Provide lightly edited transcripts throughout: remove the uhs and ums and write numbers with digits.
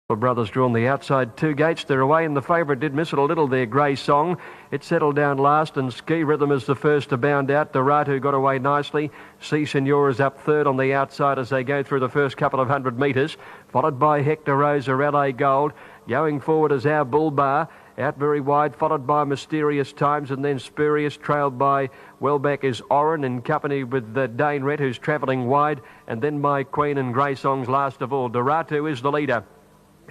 The brothers drawn the outside two gates. They're away, and the favourite did miss it a little there, Grey Song. It settled down last, and Ski Rhythm is the first to bound out. Doratu got away nicely. Si Senor is up third on the outside as they go through the first couple of 100 metres, followed by Hector Rosa, LA Gold. Going forward is Our Bull Bar, out very wide, followed by Mysterious Times, and then Spurious, trailed by Wellback is Oren in company with Dane Red, who's travelling wide, and then My Queen and Grey Songs last of all. Doratu is the leader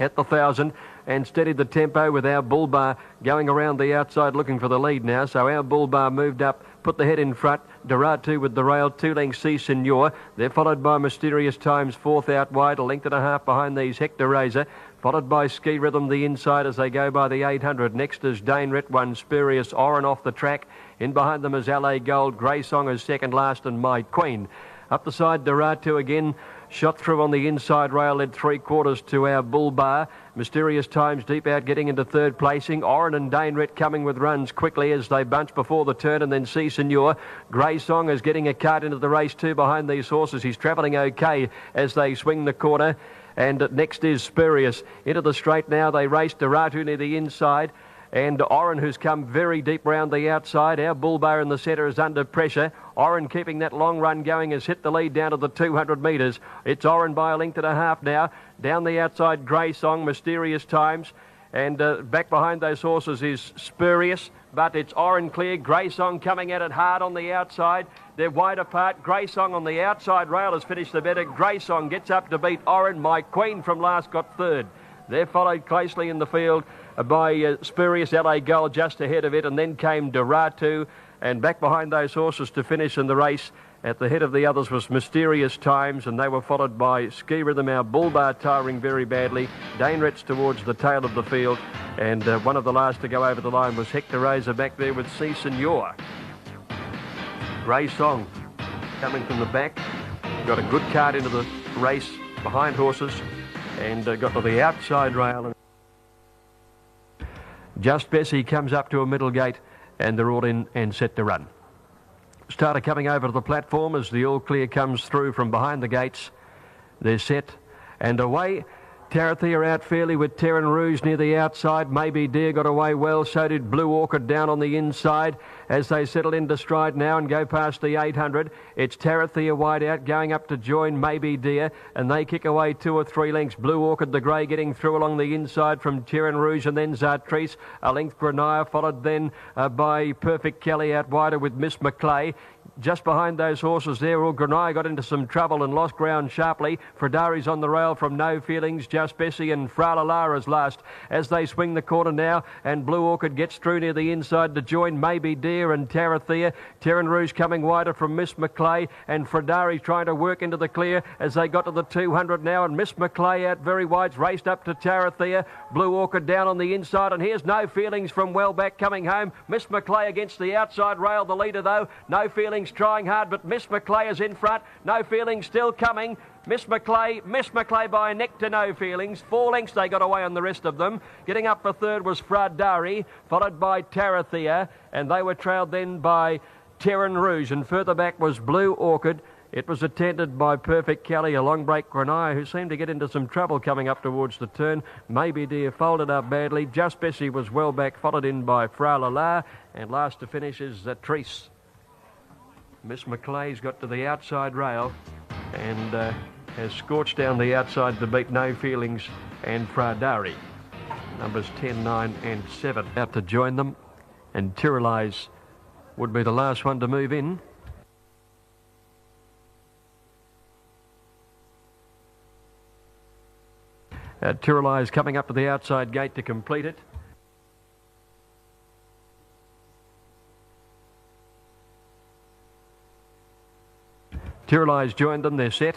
at the 1,000 and steadied the tempo with Our Bull Bar going around the outside looking for the lead now. So Our Bull Bar moved up, put the head in front. Doratu with the rail, 2 lengths Si Senor. They're followed by Mysterious Times, fourth out wide, a length and a half behind these Hector Razor. Followed by Ski Rhythm, the inside as they go by the 800. Next is Dane Ret, one Spurious, Oren off the track. In behind them is LA Gold, Grey Song is second last, and My Queen. Up the side, Doratu again, shot through on the inside rail, led 3/4 to Our Bull Bar. Mysterious Times deep out, getting into third placing. Oren and Dane Ret coming with runs quickly as they bunch before the turn, and then Si Senor. Grey Song is getting a cart into the race too behind these horses. He's travelling okay as they swing the corner. And next is Spurious. Into the straight now, they race Doratu near the inside. And Oren, who's come very deep round the outside. Our Bull Bar in the centre is under pressure. Oren keeping that long run going has hit the lead down to the 200 metres. It's Oren by a length and a half now. Down the outside, Grey Song, Mysterious Times. And back behind those horses is Spurious. But it's Oren clear. Grey Song coming at it hard on the outside. They're wide apart. Grey Song on the outside rail has finished the better. Grey Song gets up to beat Oren. My Queen from last got third. They're followed closely in the field by Spurious, LA Gold just ahead of it, and then came Doratu, and back behind those horses to finish in the race. At the head of the others was Mysterious Times, and they were followed by Ski Rhythm, Our Bull Bar tiring very badly. Dane Ret's towards the tail of the field, and one of the last to go over the line was Hector Razor back there with Si Senor. Grey Song coming from the back, got a good cart into the race behind horses, and got to the outside rail. Just Bessie comes up to a middle gate, and they're all in and set to run. Starter coming over to the platform as the all clear comes through from behind the gates. They're set and away. Tarathea out fairly with Terran Rouge near the outside. Maybe Deer got away well, so did Blue Orchid down on the inside as they settle into stride now and go past the 800. It's Tarathea wide out going up to join Maybe Deer, and they kick away 2 or 3 lengths. Blue Orchid, the grey, getting through along the inside from Terran Rouge, and then Zartrice. A length Granaya, followed then by Perfect Kelly out wider with Miss McClay. Just behind those horses there, Granaya got into some trouble and lost ground sharply. Fredari's on the rail from No Feelings, Just Bessie, and Fra La Lara's last as they swing the corner now, and Blue Orchid gets through near the inside to join Maybe Deer and Tarathea. Terran Rouge coming wider from Miss McClay, and Fredari trying to work into the clear as they got to the 200 now, and Miss McClay out very wide, raced up to Tarathea. Blue Orchid down on the inside, and here's No Feelings from well back coming home. Miss McClay against the outside rail, the leader though. No Feelings trying hard, but Miss McClay is in front. No Feelings still coming. Miss McClay by a neck to No Feelings. 4 lengths they got away on the rest of them. Getting up for third was Fradari, followed by Tarathea, and they were trailed then by Terran Rouge, and further back was Blue Orchid. It was attended by Perfect Kelly, a long break Granaya, who seemed to get into some trouble coming up towards the turn. Maybe Deer folded up badly. Just Bessie was well back, followed in by Fra La La, and last to finish is Zartrice. Miss McClay's got to the outside rail and has scorched down the outside to beat No Feelings and Fradari. Numbers 10, 9 and 7 out to join them, and Tyrrellize would be the last one to move in. Tyrrellize coming up to the outside gate to complete it. Tyrrellize joined them, they're set.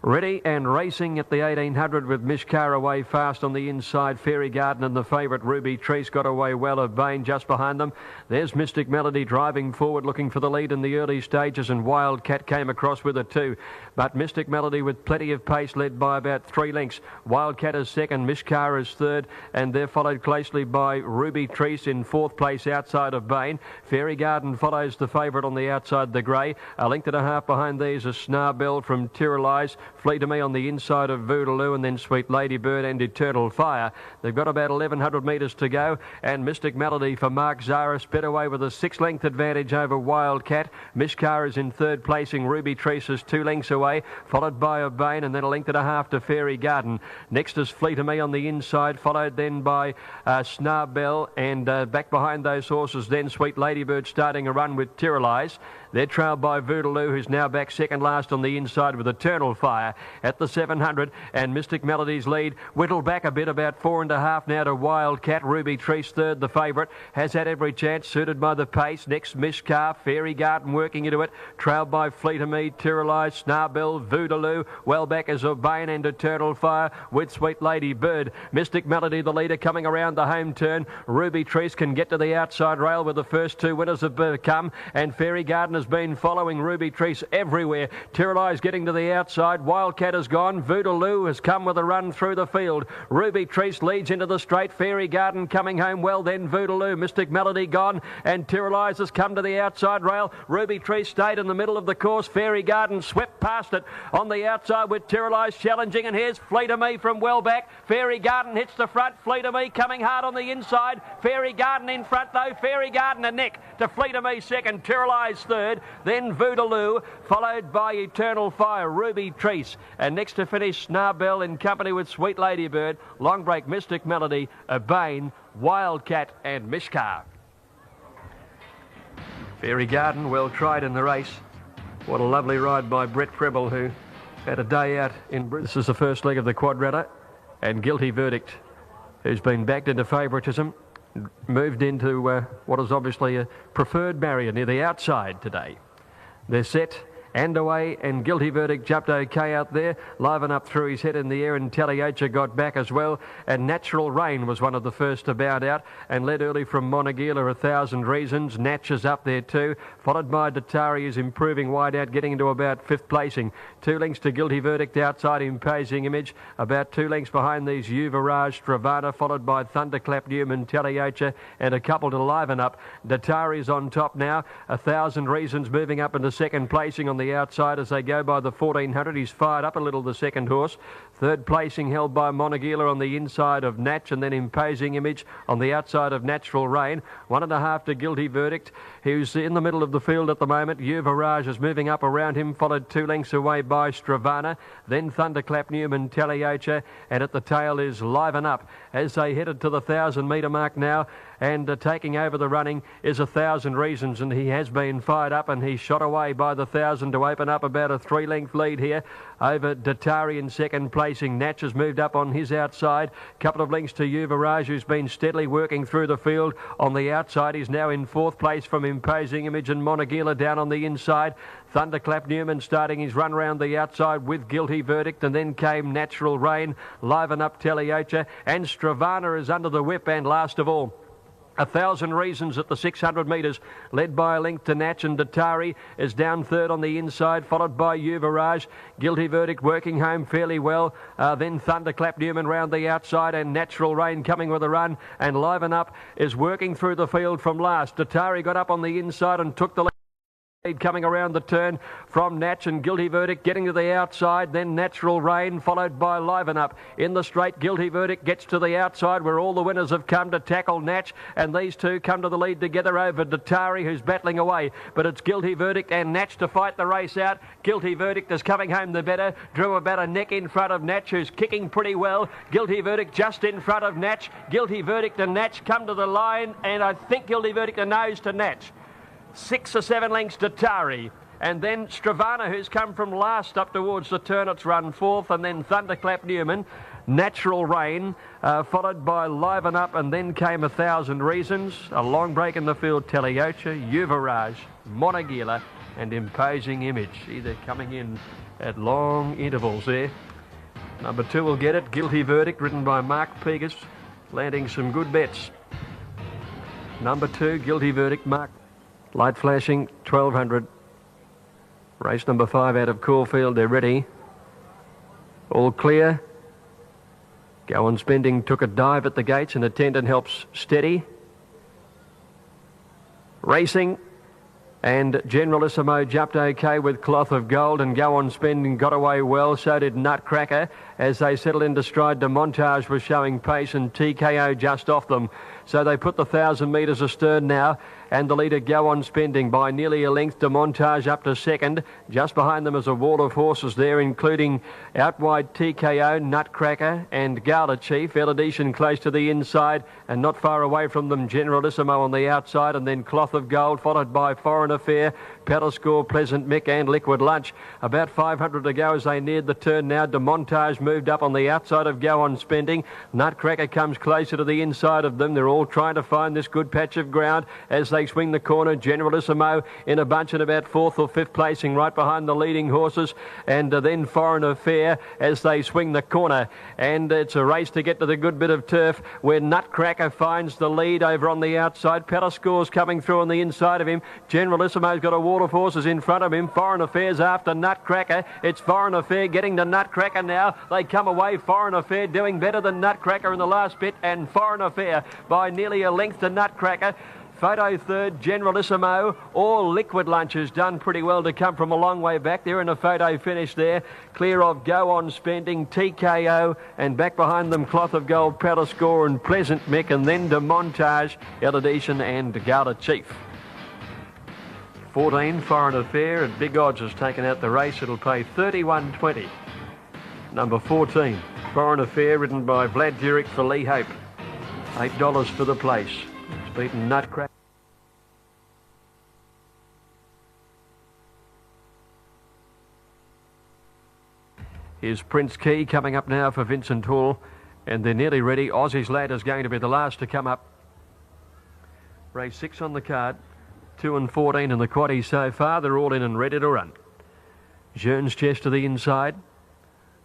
Ready and racing at the 1800 with Mishkar away fast on the inside. Fairy Garden and the favourite Ruby Treese got away well of Bain just behind them. There's Mystic Melody driving forward looking for the lead in the early stages, and Wildcat came across with it too. But Mystic Melody with plenty of pace led by about 3 lengths. Wildcat is second, Mishkar is third, and they're followed closely by Ruby Treese in 4th place outside of Bain. Fairy Garden follows the favourite on the outside, the grey. A length and a half behind these is Snarbell from Tyrrellize. Fleet of Me on the inside of Voodaloo, and then Sweet Ladybird and Eternal Fire. They've got about 1,100 metres to go, and Mystic Melody for Mark Zara sped away with a 6-length advantage over Wildcat. Mishkar is in third placing. Ruby Treese is 2 lengths away, followed by Urbane, and then 1.5 lengths to Fairy Garden. Next is Fleet of Me on the inside, followed then by Snarbell, and back behind those horses then Sweet Ladybird starting a run with Tyrrelise. They're trailed by Voodaloo, who's now back second last on the inside with Eternal Fire at the 700, and Mystic Melody's lead whittled back a bit, about 4.5 now to Wildcat. Ruby Treese third, the favourite, has had every chance, suited by the pace. Next, Mishkar, Fairy Garden working into it, trailed by Fleet of Me, Tyrrelise, Snarbell, Voodaloo. Well back is Urbane and Eternal Fire with Sweet Lady Bird. Mystic Melody, the leader, coming around the home turn. Ruby Treese can get to the outside rail where the first 2 winners have come, and Fairy Garden has been following Ruby Treese everywhere. Tyrrelise getting to the outside. Wildcat has gone. Voodaloo has come with a run through the field. Ruby Treese leads into the straight. Fairy Garden coming home well, then Voodaloo. Mystic Melody gone, and Tyrrelise has come to the outside rail. Ruby Treese stayed in the middle of the course. Fairy Garden swept past it on the outside with Tyrrelise challenging, and here's Fleet of Me from well back. Fairy Garden hits the front. Fleet of Me coming hard on the inside. Fairy Garden in front though. Fairy Garden a neck to Fleet of Me second. Tyrrelise third. Then Voodaloo, followed by Eternal Fire, Ruby Treese, and next to finish Snarbell in company with Sweet Ladybird, Long Break, Mystic Melody, Urbane, Wildcat and Mishkar. Fairy Garden, well tried in the race. What a lovely ride by Brett Preble, who had a day out in Brisbane. This is the first leg of the quadretta, and Guilty Verdict, who's been backed into favouritism, moved into what is obviously a preferred barrier near the outside today. They're set and away, and Guilty Verdict jumped okay out there. Liven Up threw his head in the air, and Taliocha got back as well. And Natural Rain was one of the first to bound out and led early from Monagila, 1,000 Reasons. Natch is up there too, followed by Datari, is improving wide out, getting into about 5th placing. 2 lengths to Guilty Verdict outside Imposing Image. About 2 lengths behind these Yuvaraj, Stravana, followed by Thunderclap, Newman, Taliocha, and a couple to Liven Up. Datari's on top now. 1,000 Reasons moving up into second placing on the outside as they go by the 1,400. He's fired up a little, the second horse. Third placing held by Monagila on the inside of Natch, and then Imposing Image on the outside of Natural Rain. 1.5 to Guilty Verdict, who's in the middle of the field at the moment. Yuvaraj is moving up around him, followed 2 lengths away by Stravana. Then Thunderclap, Newman, Taliocha, and at the tail is Liven Up as they headed to the 1,000-metre mark now. And taking over the running is 1,000 Reasons, and he has been fired up, and he's shot away by the 1,000 to open up about a 3-length lead here over Datari in second placing. Natch has moved up on his outside. Couple of lengths to Yuvaraj, who's been steadily working through the field on the outside. He's now in 4th place from Imposing Image, and Monagila down on the inside. Thunderclap Newman starting his run round the outside with Guilty Verdict, and then came Natural Rain, Liven Up, Taliocha, and Stravana is under the whip, and last of all 1,000 Reasons at the 600 metres, led by a length to Natch, and Datari is down third on the inside, followed by Yuvaraj. Guilty Verdict working home fairly well. Then Thunderclap Newman round the outside, and Natural Rain coming with a run, and Liven Up is working through the field from last. Datari got up on the inside and took the lead. Coming around the turn from Natch, and Guilty Verdict getting to the outside, then Natural Rain followed by Liven Up. In the straight, Guilty Verdict gets to the outside where all the winners have come to tackle Natch, and these two come to the lead together over Datari, who's battling away. But it's Guilty Verdict and Natch to fight the race out. Guilty Verdict is coming home the better, drew about a neck in front of Natch, who's kicking pretty well. Guilty Verdict just in front of Natch. Guilty Verdict and Natch come to the line, and I think Guilty Verdict a nose to Natch. 6 or 7 lengths to Tari, and then Stravana, who's come from last up towards the turn, it's run 4th, and then Thunderclap Newman, Natural Rain, followed by Liven Up, and then came 1,000 Reasons. A long break in the field, Taliocha, Yuvaraj, Monagila, and Imposing Image. See, they're coming in at long intervals there. Number 2 will get it, Guilty Verdict, ridden by Mark Pegas, landing some good bets. Number 2, Guilty Verdict, Mark. Light flashing, 1,200. Race number 5 out of Caulfield, they're ready. All clear. Go on Spending took a dive at the gates, and attendant helps steady. Racing, And Generalissimo jumped okay with Cloth of Gold, and Go On Spending got away well. So did Nutcracker. As they settled into stride, De Montage was showing pace, and TKO just off them. So they put the 1,000 metres astern now, and the leader Go On Spending by nearly a length. De Montage up to second. Just behind them is a wall of horses there, including out wide TKO, Nutcracker and Gala Chief. Erudition close to the inside, and not far away from them Generalissimo on the outside, and then Cloth of Gold, followed by Foreign Affair, Pedal Score, Pleasant Mick and Liquid Lunch. About 500 to go as they neared the turn now. De Montage moved up on the outside of Go On Spending. Nutcracker comes closer to the inside of them. They're all trying to find this good patch of ground as they swing the corner. Generalissimo in a bunch in about 4th or 5th placing right behind the leading horses, and then Foreign Affair as they swing the corner. And it's a race to get to the good bit of turf where Nutcracker finds the lead over on the outside. Pedal Score's coming through on the inside of him. Generalissimo's got a wall of horses in front of him. Foreign Affair's after Nutcracker. It's Foreign Affair getting to Nutcracker now. They come away. Foreign Affair doing better than Nutcracker in the last bit, and Foreign Affair by nearly a length to Nutcracker. Photo third, Generalissimo. All Liquid Lunch has done pretty well to come from a long way back. They're in a photo finish there. Clear of Go On Spending, TKO, and back behind them Cloth of Gold, Pedal Score and Pleasant Mick, and then De Montage, Erudition and Gala Chief. 14, Foreign Affair at big odds has taken out the race. It'll pay 31.20. Number 14, Foreign Affair, ridden by Vlad Jurek for Lee Hope. $8 for the place. It's beaten Nutcracker. Here's Prince Key coming up now for Vincent Hall, and they're nearly ready. Aussie's Lad is going to be the last to come up. Race 6 on the card. 2 and 14 in the quaddie so far. They're all in and ready to run. Jean's Chest to the inside.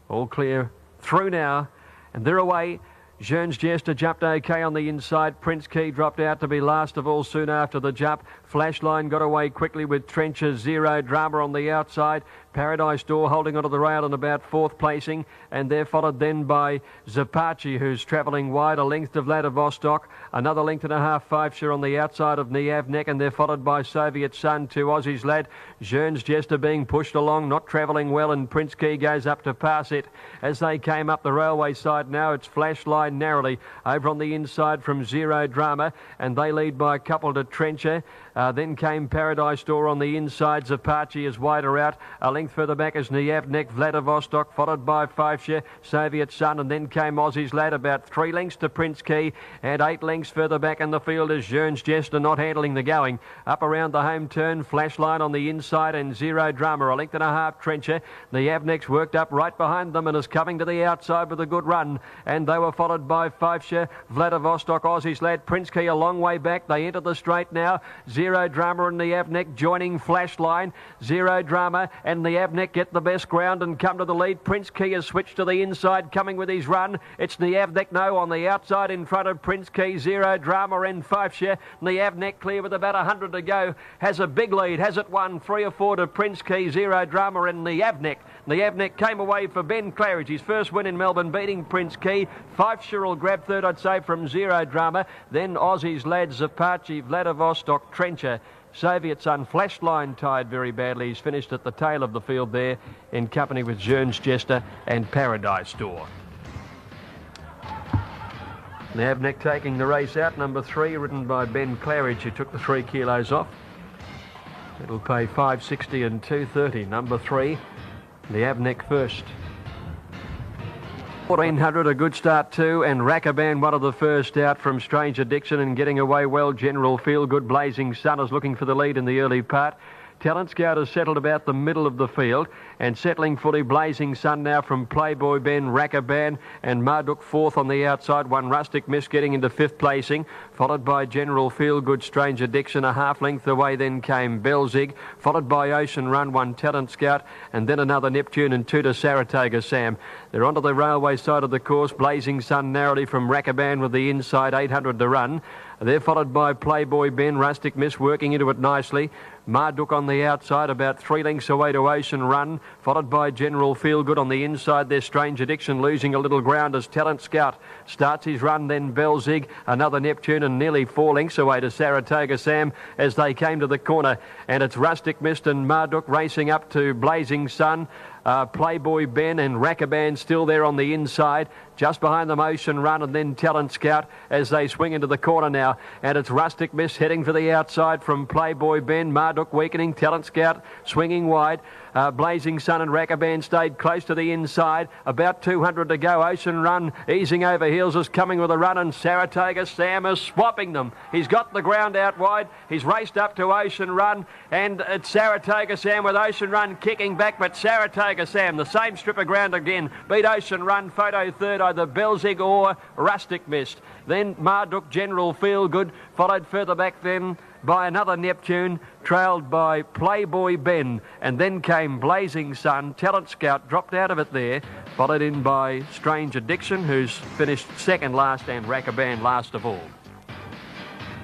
All clear through now, and they're away. Jean's Jester jumped okay on the inside. Prince Key dropped out to be last of all soon after the jump. Flashline got away quickly with Trencher, Zero Drama on the outside. Paradise Door holding onto the rail in about 4th placing, and they're followed then by Zapachi, who's travelling wide, a length to Vladivostok, another length and a half, 5 share on the outside of Niavnek, and they're followed by Soviet Sun to Aussie's Lad. Jean's Jester being pushed along, not travelling well, and Prince Key goes up to pass it. As they came up the railway side now, it's Flashline narrowly over on the inside from Zero Drama, and they lead by a couple to Trencher. Then came Paradise Door on the inside. Zapachi is wider out. A length further back is Niavnek, Vladivostok, followed by 5 share, Soviet Sun, and then came Aussie's Lad about 3 lengths to Prince Key, and 8 lengths further back in the field is Jean's Jester not handling the going. Up around the home turn, Flashline on the inside and Zero Drama, a length and a half Trencher. Niavnek's worked up right behind them and is coming to the outside with a good run, and they were followed by 5 share, Vladivostok, Aussie's Lad, Prince Key a long way back. They enter the straight now. Zero Drama and Niavnek joining Flashline. Zero Drama and Niavnek get the best ground and come to the lead. Prince Key has switched to the inside, coming with his run. It's Niavnek now on the outside in front of Prince Key. Zero Drama and 5 share. Niavnek clear with about 100 to go. Has a big lead. Has it won 3 or 4 to Prince Key, Zero Drama and Niavnek. Niavnek came away for Ben Claridge. His first win in Melbourne, beating Prince Key. 5 share will grab third, I'd say, from Zero Drama. Then Aussie's Lad, Zapachi, Vladivostok, Trencher. Soviet Sun, Flashline tied very badly. He's finished at the tail of the field there in company with Jean's Jester and Paradise Door. Niavnek taking the race out, number 3, ridden by Ben Claridge, who took the 3 kilos off. It'll pay $5.60 and $2.30. Number 3, Niavnek first. 1400, a good start too, and Rackaban, one of the first out from Strange Addiction and getting away well. General Feel Good, Blazing Sun is looking for the lead in the early part. Talent Scout has settled about the middle of the field, and settling fully Blazing Sun now from Playboy Ben, Rackaban and Marduk 4th on the outside. One Rustic Miss getting into 5th placing, followed by General Feel Good, Strange Addiction. A half length away then came Belzig, followed by Ocean Run, one Talent Scout, and then another Neptune and 2 to Saratoga Sam. They're onto the railway side of the course. Blazing Sun narrowly from Rackaban with the inside, 800 to run. They're followed by Playboy Ben, Rustic Miss working into it nicely. Marduk on the outside, about 3 lengths away to Ocean Run, followed by General Feelgood on the inside. There's Strange Addiction losing a little ground as Talent Scout starts his run. Then Belzig, another Neptune, and nearly 4 lengths away to Saratoga Sam as they came to the corner. And it's Rustic Mist and Marduk racing up to Blazing Sun. Playboy Ben and Rackaban still there on the inside. Just behind them, Ocean Run and then Talent Scout as they swing into the corner now. And it's Rustic Miss heading for the outside from Playboy Ben. Marduk weakening, Talent Scout swinging wide. Blazing Sun and Rackaban stayed close to the inside. About 200 to go. Ocean Run easing over heels is coming with a run, and Saratoga Sam is swapping them. He's got the ground out wide. He's raced up to Ocean Run, and it's Saratoga Sam with Ocean Run kicking back, but Saratoga Sam, the same strip of ground again, beat Ocean Run. Photo third, either Belzig or Rustic Mist. Then Marduk, General Feelgood, followed further back then by another Neptune, trailed by Playboy Ben, and then came Blazing Sun. Talent Scout dropped out of it there, followed in by Strange Addiction, who's finished second last, and Rackaban last of all.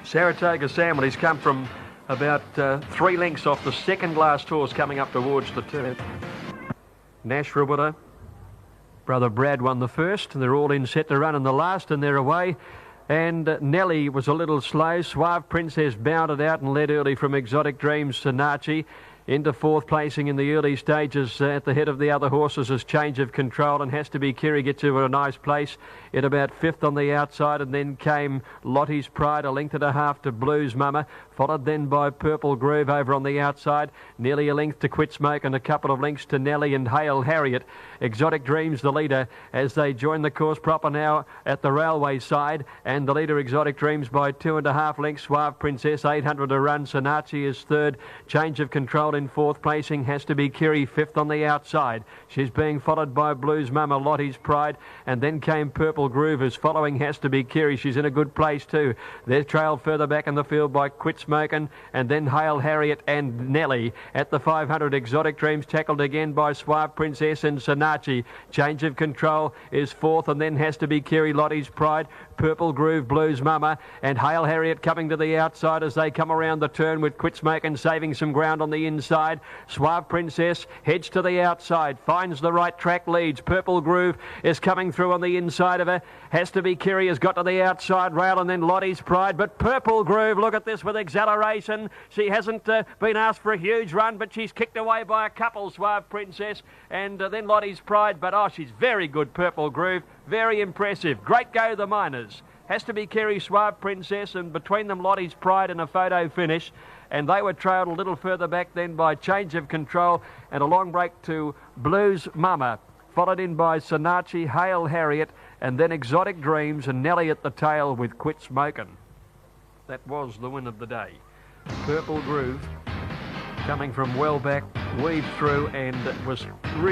Saratoga Sam, he's come from about 3 lengths off the second last horse coming up towards the turn. Nash Rubitter, brother Brad won the first, and they're all in set to run in the last, and they're away. And Nelly was a little slow. Suave Princess bounded out and led early from Exotic Dreams Sanachi into 4th placing in the early stages at the head of the other horses as Change of Control, and Has to Be Kiri gets to a nice place at about 5th on the outside, and then came Lottie's Pride, a length and a half to Blues Mama, followed then by Purple Groove over on the outside, nearly a length to Quit Smoke and a couple of lengths to Nelly and Hail Harriet. Exotic Dreams the leader as they join the course proper now at the railway side, and the leader Exotic Dreams by 2.5 lengths. Suave Princess, 800 to run. Sanachi is third. Change of Control in 4th placing. Has to Be Kiri 5th on the outside. She's being followed by Blues Mama, Lottie's Pride, and then came Purple Groove who's following Has to Be Kiri. She's in a good place too. They're trailed further back in the field by Quit Smokin', and then Hail Harriet and Nelly at the 500. Exotic Dreams tackled again by Suave Princess and Sanachi. Change of Control is 4th, and then Has to Be Kiri, Lottie's Pride, Purple Groove, Blues Mama, and Hail Harriet coming to the outside as they come around the turn with Quit Smokin' saving some ground on the inside. Suave Princess heads to the outside, finds the right track, leads. Purple Groove is coming through on the inside of her. Has to Be Kiri has got to the outside rail, and then Lottie's Pride, but Purple Groove, look at this with acceleration. She hasn't been asked for a huge run, but she's kicked away by a couple, Suave Princess, and then Lottie's Pride, but she's very good, Purple Groove, very impressive. Great go the Miners. Has to Be Kiri, Suave Princess, and between them Lottie's Pride and a photo finish, and they were trailed a little further back then by Change of Control and a long break to Blues Mama, followed in by Sanachi, Hail Harriet, and then Exotic Dreams and Nelly at the tail with Quit Smokin'. That was the win of the day. Purple Groove coming from well back, weaved through, and was really